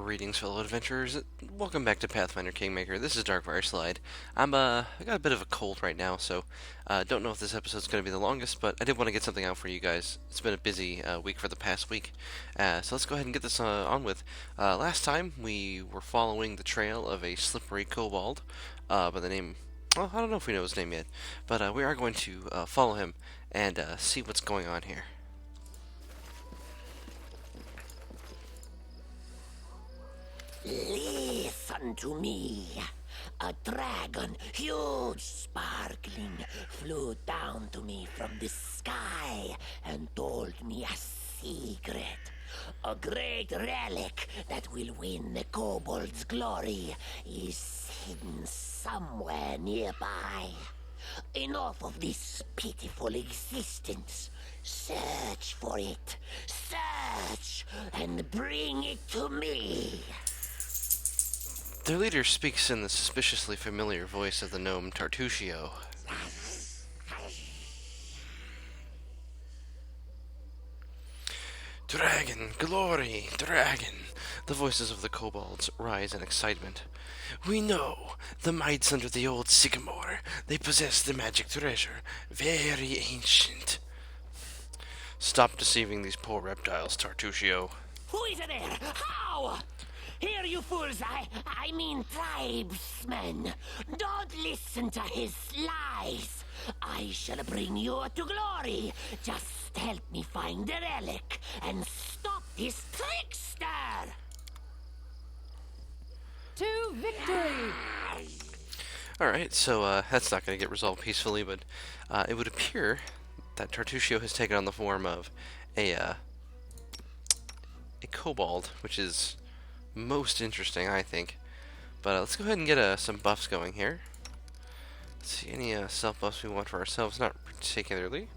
Greetings, fellow adventurers. Welcome back to Pathfinder Kingmaker. This is darkfireslide. I got a bit of a cold right now, so don't know if this episode's going to be the longest, but I did want to get something out for you guys. It's been a busy week for the past week, so let's go ahead and get this on with. Last time we were following the trail of a slippery kobold by the name. Well, I don't know if we know his name yet, but we are going to follow him and see what's going on here. Listen to me. A dragon, huge, sparkling, flew down to me from the sky and told me a secret. A great relic that will win the kobold's glory is hidden somewhere nearby. Enough of this pitiful existence. Search for it. Search and bring it to me. Their leader speaks in the suspiciously familiar voice of the gnome Tartusio. Dragon, glory, dragon! The voices of the kobolds rise in excitement. We know, the mites under the old sycamore, they possess the magic treasure, very ancient. Stop deceiving these poor reptiles, Tartusio. Who is there? How? Here, you fools, I mean tribesmen. Don't listen to his lies. I shall bring you to glory. Just help me find the relic and stop this trickster. To victory! Alright, so that's not going to get resolved peacefully, but it would appear that Tartusio has taken on the form of a kobold, which is most interesting, I think. But let's go ahead and get some buffs going here. Let's see, any self buffs we want for ourselves? Not particularly.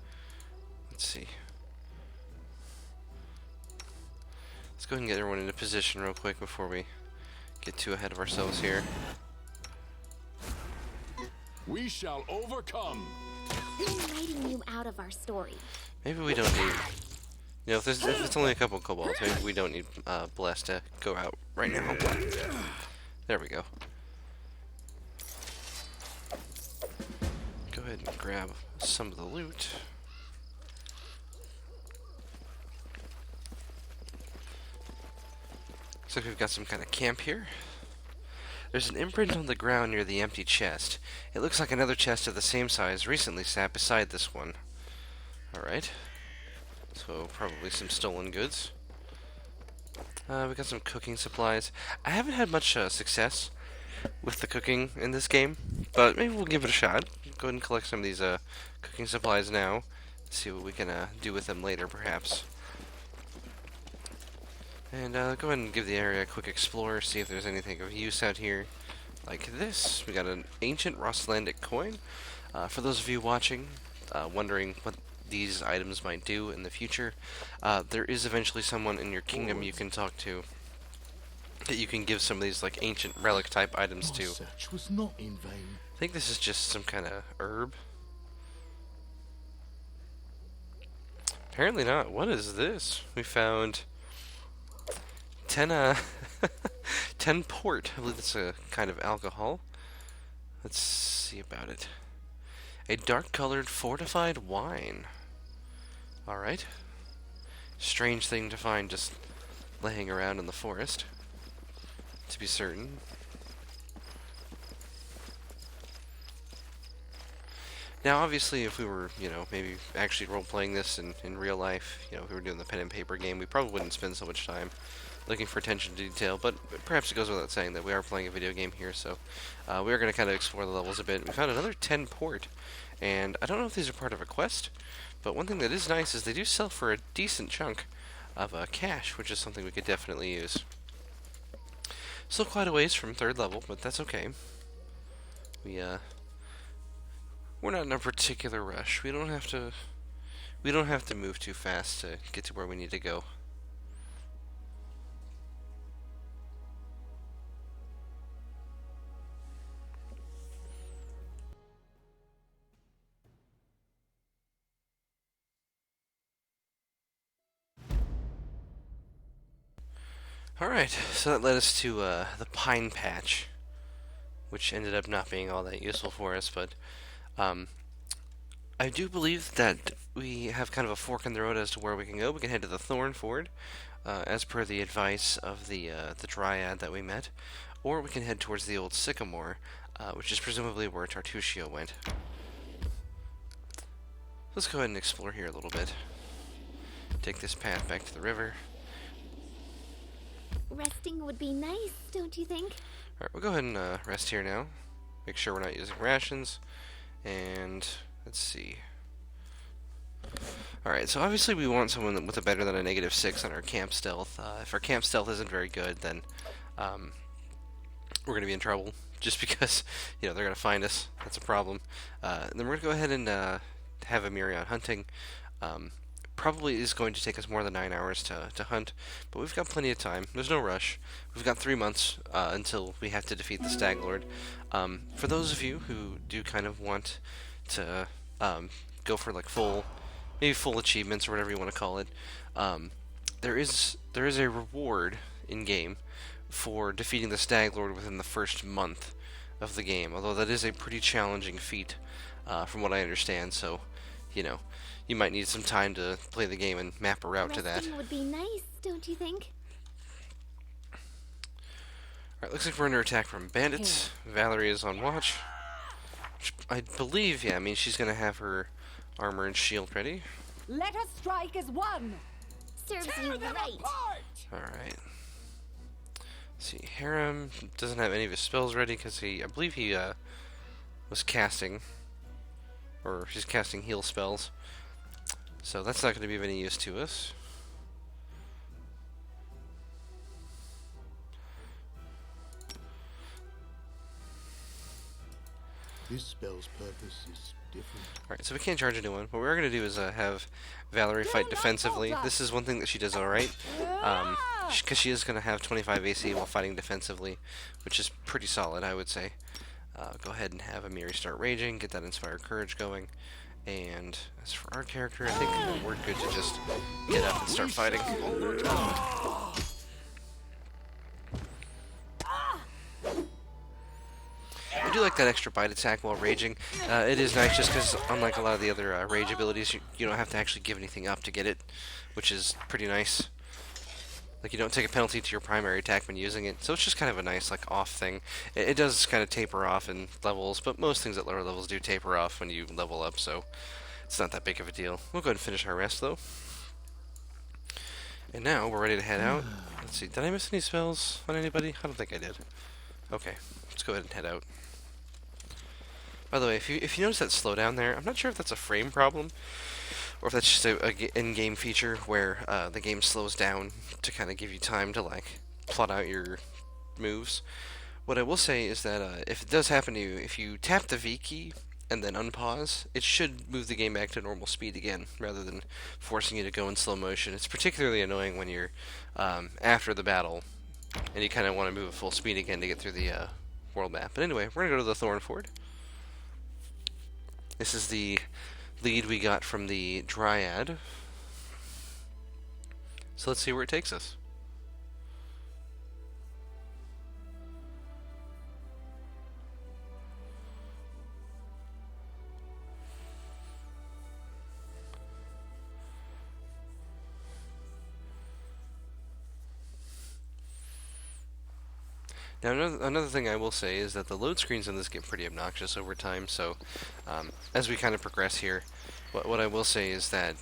Let's see. Let's go ahead and get everyone into position real quick before we get too ahead of ourselves here. We shall overcome. Who's writing you out of our story? Maybe we don't need... You know, if it's only a couple kobolds, maybe we don't need Bless to go out right now. There we go. Go ahead and grab some of the loot. Looks like we've got some kind of camp here. There's an imprint on the ground near the empty chest. It looks like another chest of the same size recently sat beside this one. Alright. So, probably some stolen goods. We got some cooking supplies. I haven't had much success with the cooking in this game, but maybe we'll give it a shot. Go ahead and collect some of these cooking supplies now. See what we can do with them later, perhaps. And go ahead and give the area a quick explore, see if there's anything of use out here. Like this. We got an ancient Rostlandic coin. For those of you watching, wondering what these items might do in the future, there is eventually someone in your kingdom you can talk to that you can give some of these like ancient relic type items to. Search was not in vain. I think this is just some kind of herb. Apparently not. What is this? We found 10 10 port. I believe it's a kind of alcohol. Let's see about it. A dark-colored fortified wine. Alright. Strange thing to find just laying around in the forest, to be certain. Now, obviously, if we were, you know, maybe actually role-playing this in real life, you know, if we were doing the pen and paper game, we probably wouldn't spend so much time looking for attention to detail, but perhaps it goes without saying that we are playing a video game here, so we are going to kind of explore the levels a bit. We found another 10 port, and I don't know if these are part of a quest, but one thing that is nice is they do sell for a decent chunk of cash, which is something we could definitely use. Still quite a ways from 3rd level, but that's okay. We're not in a particular rush. We don't have to move too fast to get to where we need to go. Alright, so that led us to the Pine Patch, which ended up not being all that useful for us, but um, I do believe that we have kind of a fork in the road as to where we can go. We can head to the Thorn Ford, as per the advice of the Dryad that we met, or we can head towards the old Sycamore, which is presumably where Tartusio went. Let's go ahead and explore here a little bit. Take this path back to the river. Resting would be nice, don't you think? Alright, we'll go ahead and rest here now. Make sure we're not using rations. And let's see. Alright, so obviously we want someone with a better than a -6 on our camp stealth. If our camp stealth isn't very good, then we're going to be in trouble. Just because, they're going to find us. That's a problem. Then we're going to go ahead and have a Mirion hunting. Probably is going to take us more than 9 hours to hunt, but we've got plenty of time. There's no rush. We've got 3 months until we have to defeat the Stag Lord. For those of you who do kind of want to go for like maybe full achievements or whatever you want to call it, there is a reward in game for defeating the Stag Lord within the first month of the game. Although that is a pretty challenging feat, from what I understand. So, you might need some time to play the game and map a route to that. Resting would be nice, don't you think? Alright, looks like we're under attack from bandits. Valerie is on watch. Which I believe, she's going to have her armor and shield ready. Let us strike as one. Serves you right. Alright. See, Harem doesn't have any of his spells ready because I believe he was casting, or he's casting heal spells. So that's not going to be of any use to us. This spell's purpose is different. Alright, so we can't charge anyone. What we're going to do is have Valerie fight defensively. This is one thing that she does alright. Because she is going to have 25 AC while fighting defensively, which is pretty solid, I would say. Go ahead and have Amiri start raging, get that Inspired Courage going. And as for our character, I think we're good to just get up and start fighting. I do like that extra bite attack while raging. It is nice just because, unlike a lot of the other rage abilities, you don't have to actually give anything up to get it, which is pretty nice. Like, you don't take a penalty to your primary attack when using it, so it's just kind of a nice, like, off thing. It does kind of taper off in levels, but most things at lower levels do taper off when you level up, so it's not that big of a deal. We'll go ahead and finish our rest, though. And now, we're ready to head out. Let's see, did I miss any spells on anybody? I don't think I did. Okay, let's go ahead and head out. By the way, if you notice that slowdown there, I'm not sure if that's a frame problem, or if that's just a in-game feature where the game slows down to kind of give you time to like plot out your moves. What I will say is that if it does happen to you, if you tap the V key and then unpause, it should move the game back to normal speed again, rather than forcing you to go in slow motion. It's particularly annoying when you're after the battle and you kind of want to move at full speed again to get through the world map. But anyway, we're going to go to the Thorn Ford. This is the lead we got from the Dryad. So let's see where it takes us. Now, another thing I will say is that the load screens in this get pretty obnoxious over time, so as we kind of progress here, what I will say is that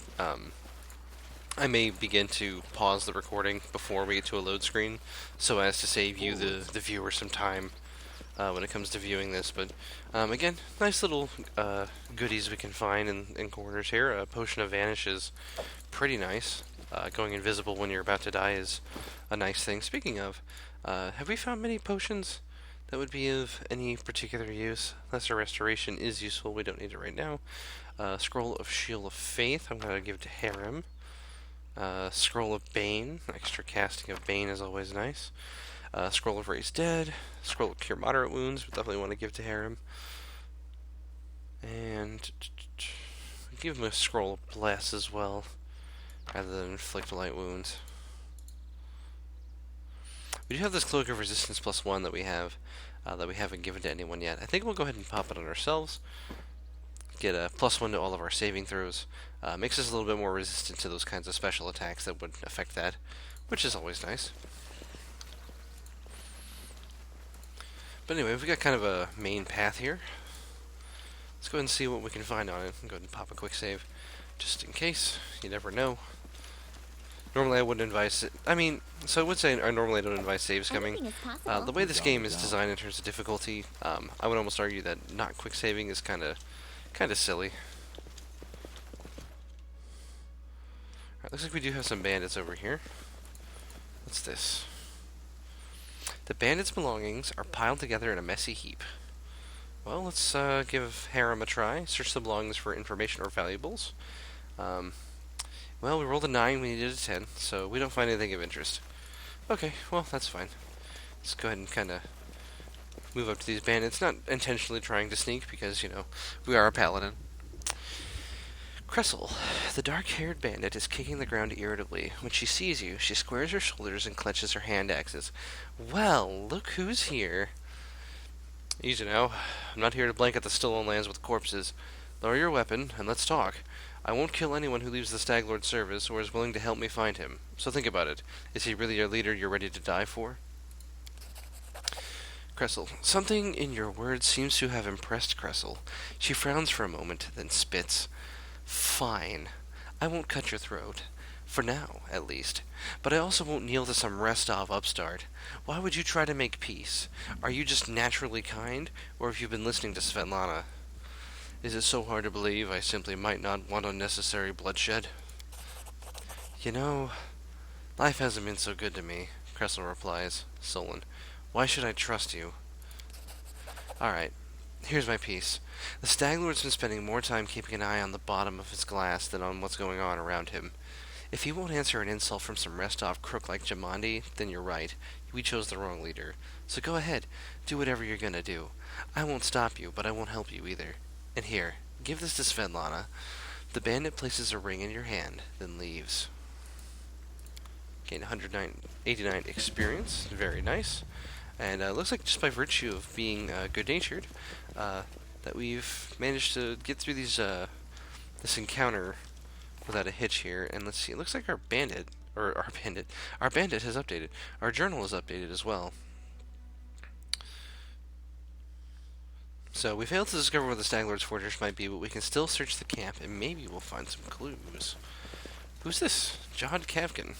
I may begin to pause the recording before we get to a load screen, so as to save you, the viewer, some time when it comes to viewing this. But again, nice little goodies we can find in corners here. A Potion of Vanish is pretty nice. Going invisible when you're about to die is a nice thing. Speaking of, have we found many potions that would be of any particular use? Lesser Restoration is useful. We don't need it right now. Scroll of Shield of Faith, I'm going to give to Harem. Scroll of Bane, extra casting of Bane is always nice. Scroll of Raise Dead. Scroll of Cure Moderate Wounds, we definitely want to give to Harem. And give him a Scroll of Bless as well, rather than Inflict Light Wounds. We do have this Cloak of Resistance +1 that we have, that we haven't given to anyone yet. I think we'll go ahead and pop it on ourselves. Get a +1 to all of our saving throws. Makes us a little bit more resistant to those kinds of special attacks that would affect that, which is always nice. But anyway, we've got kind of a main path here. Let's go ahead and see what we can find on it. Go ahead and pop a quick save, just in case. You never know. Normally I wouldn't advise it. I mean, so I would say normally I don't advise saves coming. Anything is possible. The way this game is designed in terms of difficulty, I would almost argue that not quick saving is kind of silly. Alright, looks like we do have some bandits over here. What's this? The bandits' belongings are piled together in a messy heap. Well, let's give Harem a try. Search the belongings for information or valuables. Well, we rolled a 9, we needed a 10, so we don't find anything of interest. Okay, well, that's fine. Let's go ahead and kind of move up to these bandits, not intentionally trying to sneak, because, you know, we are a paladin. Cressel, the dark-haired bandit, is kicking the ground irritably. When she sees you, she squares her shoulders and clenches her hand axes. Well, look who's here. Easy now. I'm not here to blanket the still-on lands with corpses. Lower your weapon, and let's talk. I won't kill anyone who leaves the Stag Lord's service or is willing to help me find him. So think about it. Is he really your leader you're ready to die for? Cressel, something in your words seems to have impressed Cressel. She frowns for a moment, then spits. Fine. I won't cut your throat. For now, at least. But I also won't kneel to some Restov upstart. Why would you try to make peace? Are you just naturally kind, or have you been listening to Svetlana? Is it so hard to believe I simply might not want unnecessary bloodshed? You know, life hasn't been so good to me, Cressel replies, sullen. Why should I trust you? Alright, here's my piece. The Stag Lord's been spending more time keeping an eye on the bottom of his glass than on what's going on around him. If he won't answer an insult from some Restov crook like Jamandi, then you're right. We chose the wrong leader. So go ahead, do whatever you're gonna do. I won't stop you, but I won't help you either. And here, give this to Svetlana. The bandit places a ring in your hand, then leaves. Gain 189 experience. Very nice. And looks like just by virtue of being good-natured, that we've managed to get through these this encounter without a hitch here. And let's see, it looks like our bandit has updated. Our journal is updated as well. So we failed to discover where the Stag Lord's fortress might be, but we can still search the camp, and maybe we'll find some clues. Who's this? Jod Kavkin.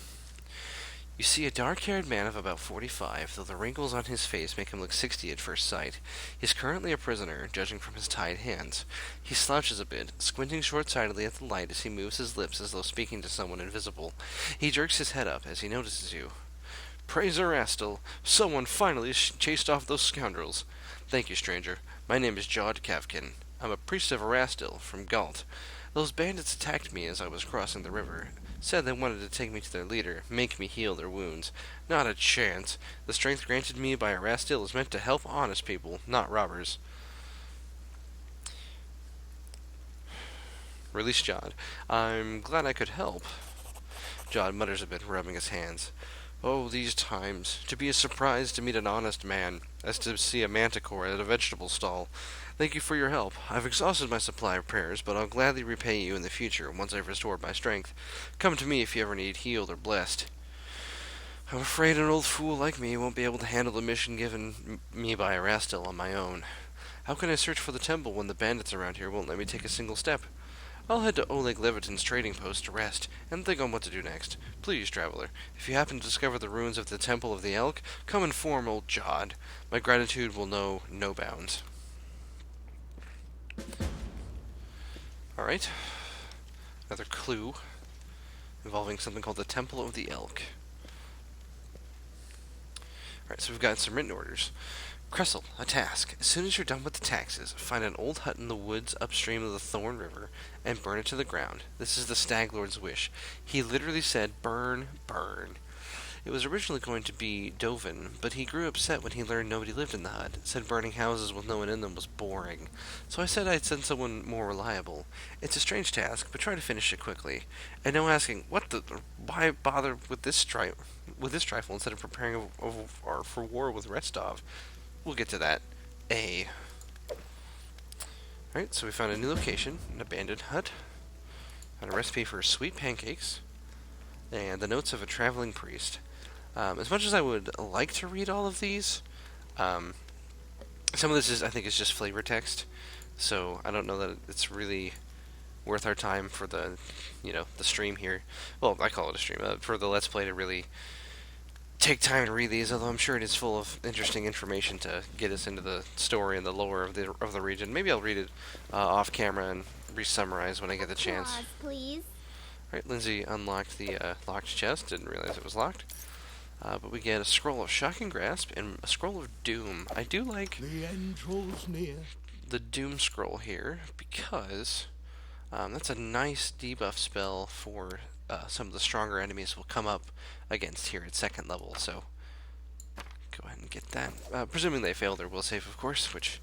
You see a dark-haired man of about 45, though the wrinkles on his face make him look 60 at first sight. He's currently a prisoner, judging from his tied hands. He slouches a bit, squinting short-sightedly at the light as he moves his lips as though speaking to someone invisible. He jerks his head up as he notices you. Praise Erastil! Someone finally chased off those scoundrels. Thank you, stranger. My name is Jod Kavkin. I'm a priest of Erastil, from Galt. Those bandits attacked me as I was crossing the river. Said they wanted to take me to their leader, make me heal their wounds. Not a chance. The strength granted me by Erastil is meant to help honest people, not robbers. Release Jod. I'm glad I could help. Jod mutters a bit, rubbing his hands. Oh, these times. To be as surprised to meet an honest man as to see a manticore at a vegetable stall. Thank you for your help. I've exhausted my supply of prayers, but I'll gladly repay you in the future once I've restored my strength. Come to me if you ever need healed or blessed. I'm afraid an old fool like me won't be able to handle the mission given me by Erastil on my own. How can I search for the temple when the bandits around here won't let me take a single step? I'll head to Oleg Levitin's trading post to rest, and think on what to do next. Please, traveler, if you happen to discover the ruins of the Temple of the Elk, come inform old Jod. My gratitude will know no bounds. Alright. Another clue involving something called the Temple of the Elk. Alright, so we've got some written orders. Cressel, a task. As soon as you're done with the taxes, find an old hut in the woods upstream of the Thorn River and burn it to the ground. This is the Stag Lord's wish. He literally said, burn, burn. It was originally going to be Dovin, but he grew upset when he learned nobody lived in the hut. Said burning houses with no one in them was boring. So I said I'd send someone more reliable. It's a strange task, but try to finish it quickly. And no asking, why bother with this trifle instead of preparing for war with Restov? We'll get to that. Alright, so we found a new location, an abandoned hut. Found a recipe for sweet pancakes. And the notes of a traveling priest. As much as I would like to read all of these, some of this I think is just flavor text, so I don't know that it's really worth our time for the stream here. Well, I call it a stream, for the Let's Play to really take time to read these, although I'm sure it is full of interesting information to get us into the story and the lore of the region. Maybe I'll read it off camera and re-summarize when I get the chance. Applause, please. Alright, Lindsay unlocked the locked chest, didn't realize it was locked. But we get a scroll of Shocking Grasp and a scroll of Doom. I do like The end draws near. the Doom scroll here because that's a nice debuff spell for some of the stronger enemies we'll come up against here at 2nd level. So go ahead and get that. Presuming they fail their will save, of course, which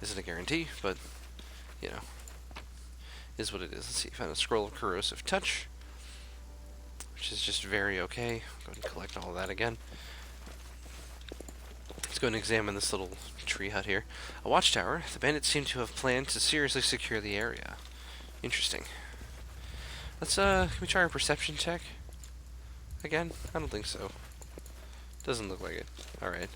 isn't a guarantee, but you know, is what it is. Let's see. Found a scroll of Corrosive Touch, which is just very okay. Go ahead and collect all of that again. Let's go and examine this little tree hut here. A watchtower. The bandits seem to have planned to seriously secure the area. Interesting. Let's, can we try a perception check? Again? I don't think so. Doesn't look like it. Alright.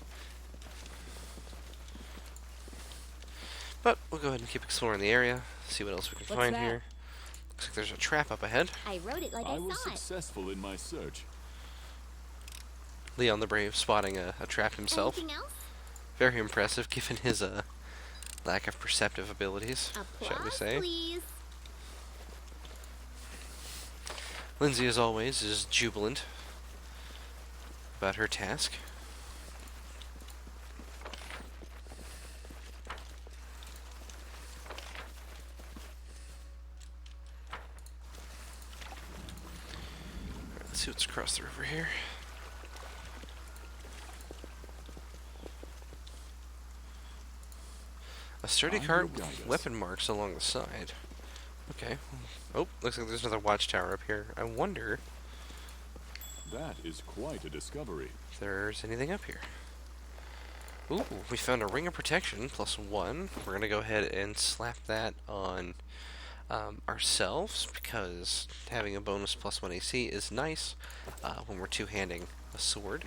But we'll go ahead and keep exploring the area, see what else we can What's find that? here. Looks like there's a trap up ahead. I wrote it like I I was saw it. successful in my search. Leon the Brave spotting a trap himself. Anything else? Very impressive given his lack of perceptive abilities, shall we Applause, say. please. Lindsay, as always, is jubilant about her task. Alright, let's see what's across the river here. A sturdy I cart will guide with us. weapon marks along the side. Okay. Oh, looks like there's another watchtower up here. I wonder That is quite a discovery. if there's anything up here. Ooh, we found a ring of protection, +1. We're gonna go ahead and slap that on ourselves, because having a bonus +1 AC is nice when we're two-handing a sword.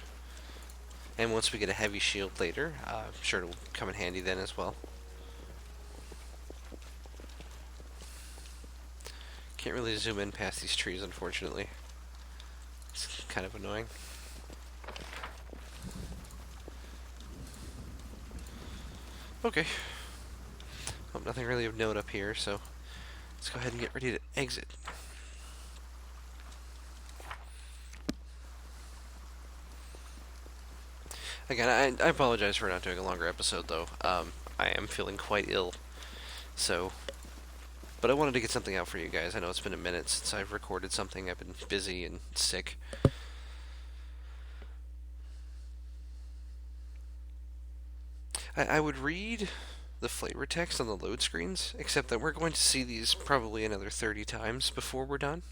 And once we get a heavy shield later, I'm sure it'll come in handy then as well. Can't really zoom in past these trees, unfortunately. It's kind of annoying. Okay. Well, nothing really of note up here, so let's go ahead and get ready to exit. Again, I apologize for not doing a longer episode, though. I am feeling quite ill, so... But I wanted to get something out for you guys. I know it's been a minute since I've recorded something. I've been busy and sick. I would read the flavor text on the load screens, except that we're going to see these probably another 30 times before we're done.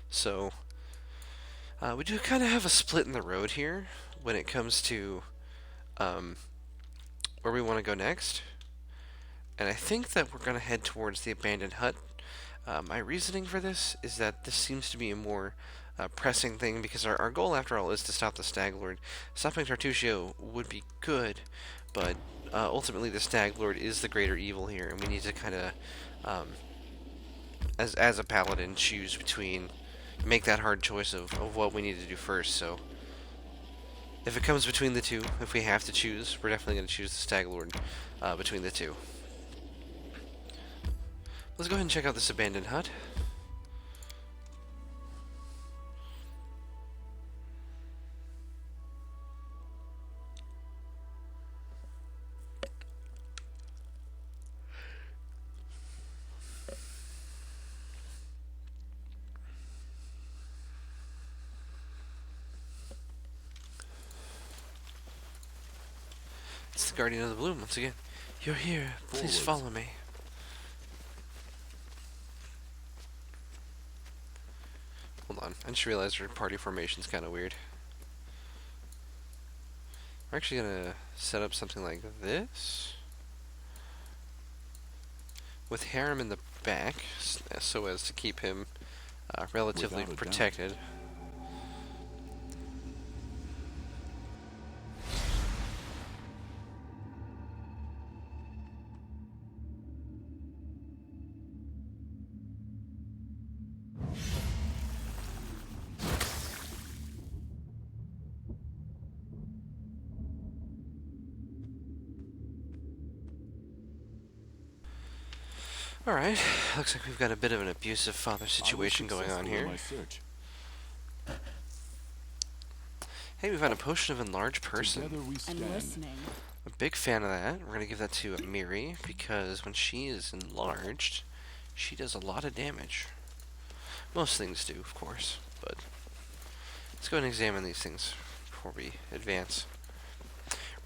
So, we do kind of have a split in the road here when it comes to where we want to go next. And I think that we're going to head towards the abandoned hut. My reasoning for this is that this seems to be a more pressing thing, because our goal, after all, is to stop the Stag Lord. Stopping Tartusio would be good, but ultimately the Stag Lord is the greater evil here, and we need to kind of, as a paladin, choose between, make that hard choice of what we need to do first. So if it comes between the two, if we have to choose, we're definitely going to choose the Stag Lord between the two. Let's go ahead and check out this abandoned hut. Guardian of the Bloom once again. You're here. Please Forwards. follow me. Hold on. I just realized our party formation's kind of weird. We're actually gonna set up something like this, with Harem in the back, so as to keep him relatively Without a doubt. protected. Alright, looks like we've got a bit of an abusive father situation going on here. My search. Hey, we found a potion of enlarged person. Together we I'm stand. listening. I'm a big fan of that. We're gonna give that to Amiri, because when she is enlarged, she does a lot of damage. Most things do, of course, but let's go and examine these things before we advance.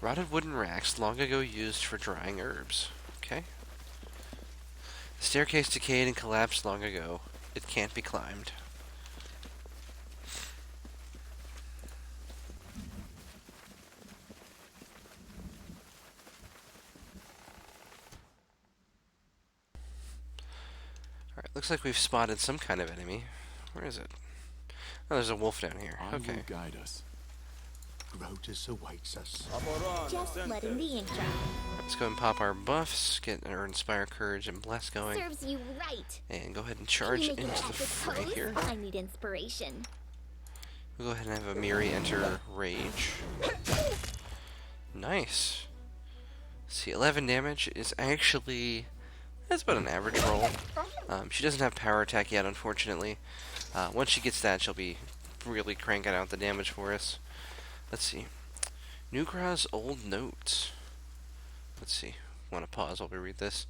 Rotted wooden racks, long ago used for drying herbs. Okay. The staircase decayed and collapsed long ago. It can't be climbed. Alright, looks like we've spotted some kind of enemy. Where is it? Oh, there's a wolf down here. I Okay. will guide us. Grotus awaits us. Just letting the ink dry. Let's go and pop our buffs, get our Inspire Courage and Bless going, Serves you right. and go ahead and charge Kingmaker into the at the fray pose. here. I need inspiration. We'll go ahead and have Amiri enter Rage. Nice. See, 11 damage is actually... that's about an average roll. She doesn't have power attack yet, unfortunately. Once she gets that, she'll be really cranking out the damage for us. Let's see. Nugra's old notes. Let's see. Want to pause while we read this?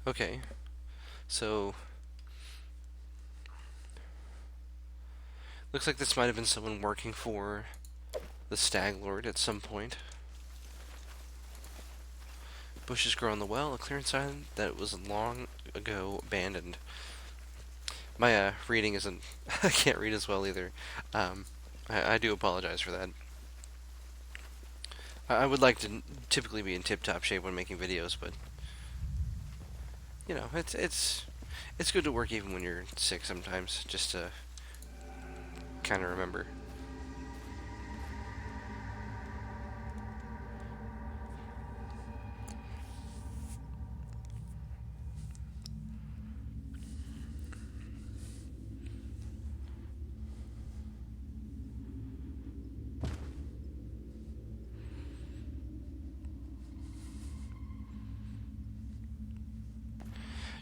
Okay. So... looks like this might have been someone working for the Stag Lord at some point. Bushes grow on the well, a clear sign that it was long ago abandoned. My reading isn't... I can't read as well either. I do apologize for that. I would like to typically be in tip-top shape when making videos, but... you know, it's good to work even when you're sick sometimes, just to kind of remember.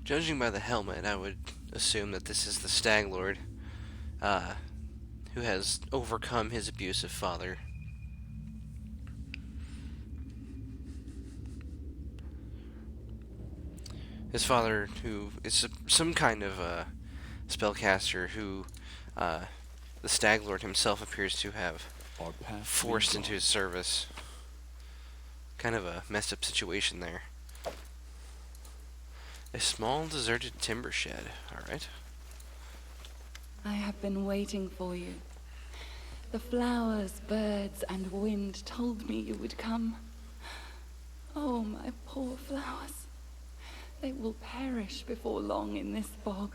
Judging by the helmet, I would assume that this is the Stag Lord, who has overcome his abusive father. His father, who is some kind of spellcaster, who the Stag Lord himself appears to have Our path forced leads into on. his service. Kind of a messed up situation there. A small deserted timber shed. Alright. I have been waiting for you. The flowers, birds, and wind told me you would come. Oh, my poor flowers. They will perish before long in this bog.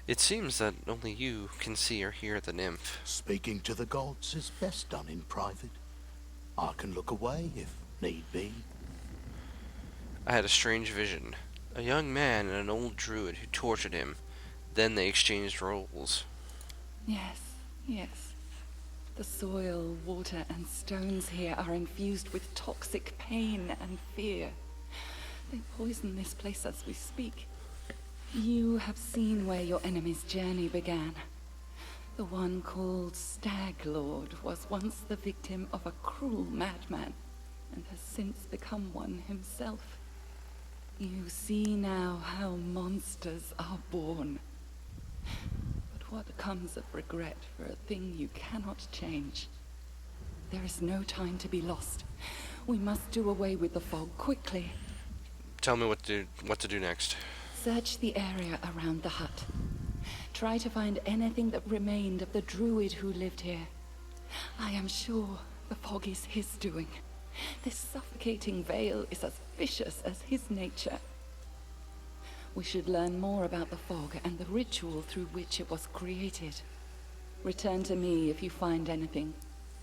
It seems that only you can see or hear the nymph. Speaking to the gods is best done in private. I can look away if need be. I had a strange vision. A young man and an old druid who tortured him. Then they exchanged roles. Yes, yes. The soil, water, and stones here are infused with toxic pain and fear. They poison this place as we speak. You have seen where your enemy's journey began. The one called Stag Lord was once the victim of a cruel madman, and has since become one himself. You see now how monsters are born. But what comes of regret for a thing you cannot change? There is no time to be lost. We must do away with the fog quickly. Tell me what to do next. Search the area around the hut. Try to find anything that remained of the druid who lived here. I am sure the fog is his doing. This suffocating veil is as vicious as his nature. We should learn more about the fog and the ritual through which it was created. Return to me if you find anything.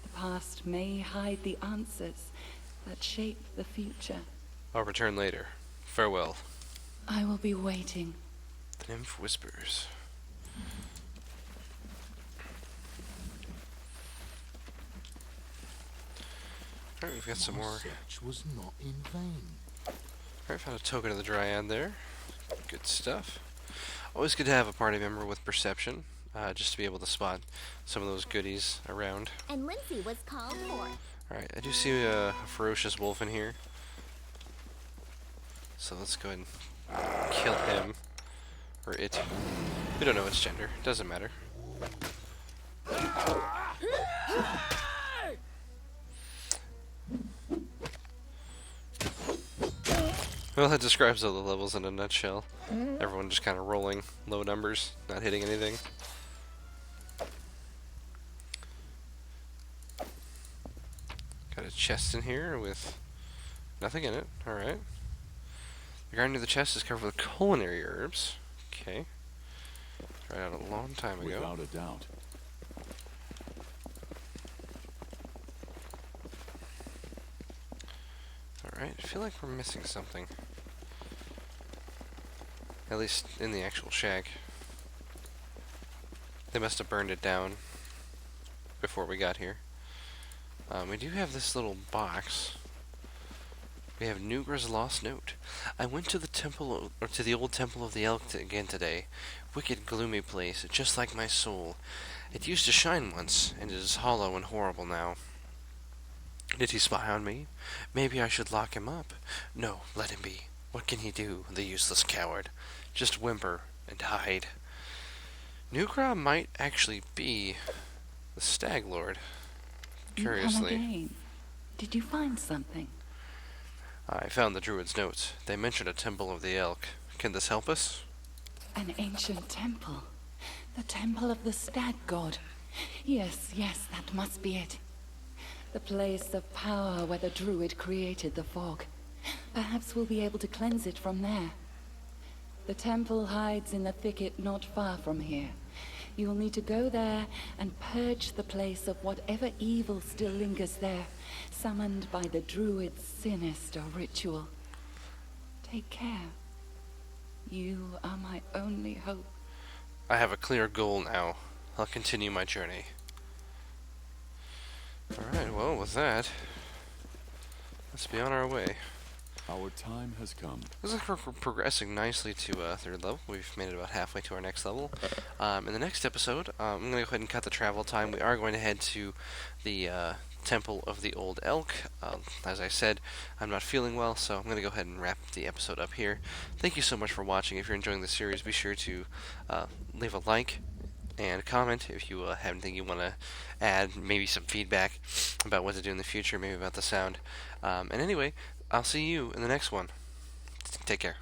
The past may hide the answers that shape the future. I'll return later. Farewell. I will be waiting. The Nymph whispers. Alright, we've got some My more. search was not in vain. Alright, found a token of the Dryad there. Good stuff. Always good to have a party member with perception, just to be able to spot some of those goodies around. And Lindsay was called for. Alright, I do see a ferocious wolf in here. So let's go ahead and kill him. Or it. We don't know its gender. Doesn't matter. Well, that describes all the levels in a nutshell. Everyone just kind of rolling low numbers, not hitting anything. Got a chest in here with nothing in it. Alright. The garden of the chest is covered with culinary herbs. Okay. Tried out a long time ago. Without a doubt. Alright, I feel like we're missing something. At least in the actual shack. They must have burned it down before we got here. We do have this little box. We have Nugra's lost note. I went to the temple, or to the old temple of the elk again today. Wicked, gloomy place, just like my soul. It used to shine once, and it is hollow and horrible now. Did he spy on me? Maybe I should lock him up. No, let him be. What can he do, the useless coward? Just whimper and hide. Nugra might actually be the Stag Lord. You come Curiously. again. Did you find something? I found the druid's notes. They mentioned a temple of the elk. Can this help us? An ancient temple. The temple of the stag god. Yes, yes, that must be it. The place of power where the druid created the fog. Perhaps we'll be able to cleanse it from there. The temple hides in the thicket not far from here. You will need to go there and purge the place of whatever evil still lingers there, summoned by the druid's sinister ritual. Take care. You are my only hope. I have a clear goal now. I'll continue my journey. Alright, well, with that, let's be on our way. Our time has come. Looks like we're progressing nicely to third level. We've made it about halfway to our next level. In the next episode, I'm going to go ahead and cut the travel time. We are going to head to the Temple of the Old Elk. As I said, I'm not feeling well, so I'm going to go ahead and wrap the episode up here. Thank you so much for watching. If you're enjoying the series, be sure to leave a like and comment if you have anything you want to add, maybe some feedback about what to do in the future, maybe about the sound. And anyway, I'll see you in the next one. Take care.